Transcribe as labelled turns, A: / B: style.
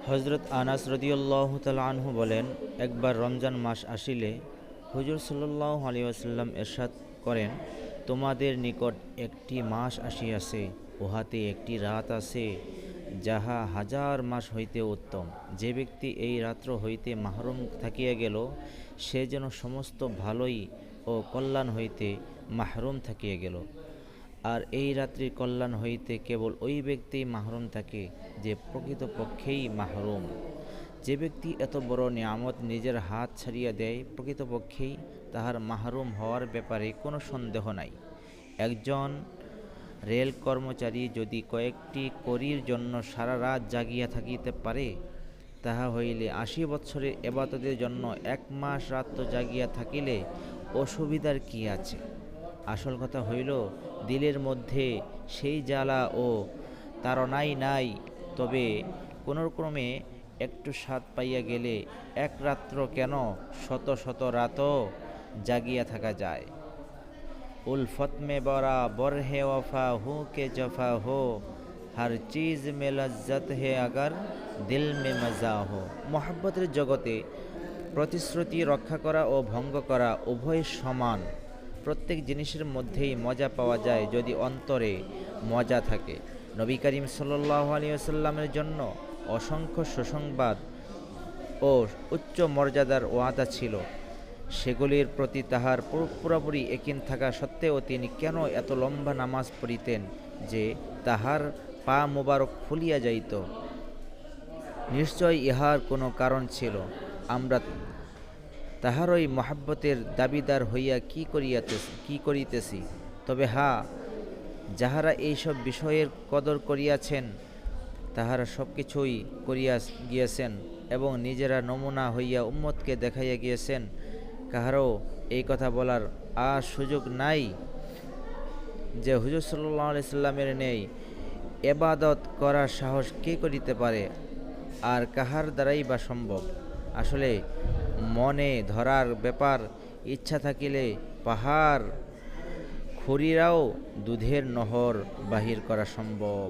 A: হজরত আনাস রাদিয়াল্লাহু তাআলা আনহু বলেন, একবার রমজান মাস আসিলে হুজুর সাল্লাল্লাহু আলাইহি ওয়াসাল্লাম ইরশাদ করেন, তোমাদের নিকট একটি মাস আসিয়াছে, উহাতে একটি রাত আছে, যাহা হাজার মাস হইতে উত্তম। যে ব্যক্তি এই রাত্র হইতে মাহরুম থাকিয়া গেল, সে যেন সমস্ত ভালোই ও কল্যাণ হইতে মাহরুম থাকিয়া গেল। আর এই রাত্রির কল্যাণ হইতে কেবল ওই ব্যক্তিই মাহরুম থাকে যে প্রকৃতপক্ষেই মাহরুম। যে ব্যক্তি এত বড় নিয়ামত নিজের হাত ছাড়িয়া দেয়, প্রকৃতপক্ষেই তাহার মাহরুম হওয়ার ব্যাপারে কোনো সন্দেহ নাই। একজন রেল কর্মচারী যদি কয়েকটি কড়ির জন্য সারা রাত জাগিয়া থাকিতে পারে, তাহা হইলে ৮০ বৎসরের এবাদতের জন্য ১ মাস রাত্র জাগিয়া থাকিলে অসুবিধার কি আছে? আসল কথা হইল, দিলের মধ্যে সেই জ্বালা ও তাড়নাই নাই। তবে কোনোক্রমে একটু স্বাদ পাইয়া গেলে এক রাত্র কেন, শত শত রাতও জাগিয়া থাকা যায়। উলফত মে বরাবর হে ওফা হু কে জফা হো, হর চিজ মে লজ্জত হে আগার দিল মে মজা হো। মোহাব্বতের জগতে প্রতিশ্রুতি রক্ষা করা ও ভঙ্গ করা উভয় সমান। প্রত্যেক জিনিসের মধ্যেই মজা পাওয়া যায় যদি অন্তরে মজা থাকে। নবী করিম সাল্লাল্লাহু আলাইহি ওয়াসাল্লামের জন্য অসংখ্য সুসংবাদ ও উচ্চ মর্যাদার ওয়াদা ছিল। সেগুলির প্রতি তাহার পুরোপুরি একিন থাকা সত্ত্বেও তিনি কেন এত লম্বা নামাজ পড়িতেন যে তাহার পা মোবারক ফুলিয়া যাইত? নিশ্চয় ইহার কোনো কারণ ছিল। আমরা তাহারই মহাব্বতের দাবিদার হইয়া কি করিতেছি? তবে যাহারা এইসব বিষয়ের কদর করিয়াছেন, তাহারা সব কিছুই করিয়া গিয়াছেন এবং নিজেরা নমুনা হইয়া উম্মতকে দেখাইয়া গিয়াছেন। কাহারও এই কথা বলার সুযোগ নাই যে হুজুর সাল্লাল্লাহু আলাইহি সাল্লামের নেই এবাদত করার সাহস কে করিতে পারে, আর কাহার দ্বারাই বা সম্ভব? আসলে মনে ধরার ব্যাপার। ইচ্ছা থাকিলে পাহাড় খুঁড়িয়াও দুধের নহর বাহির করা সম্ভব।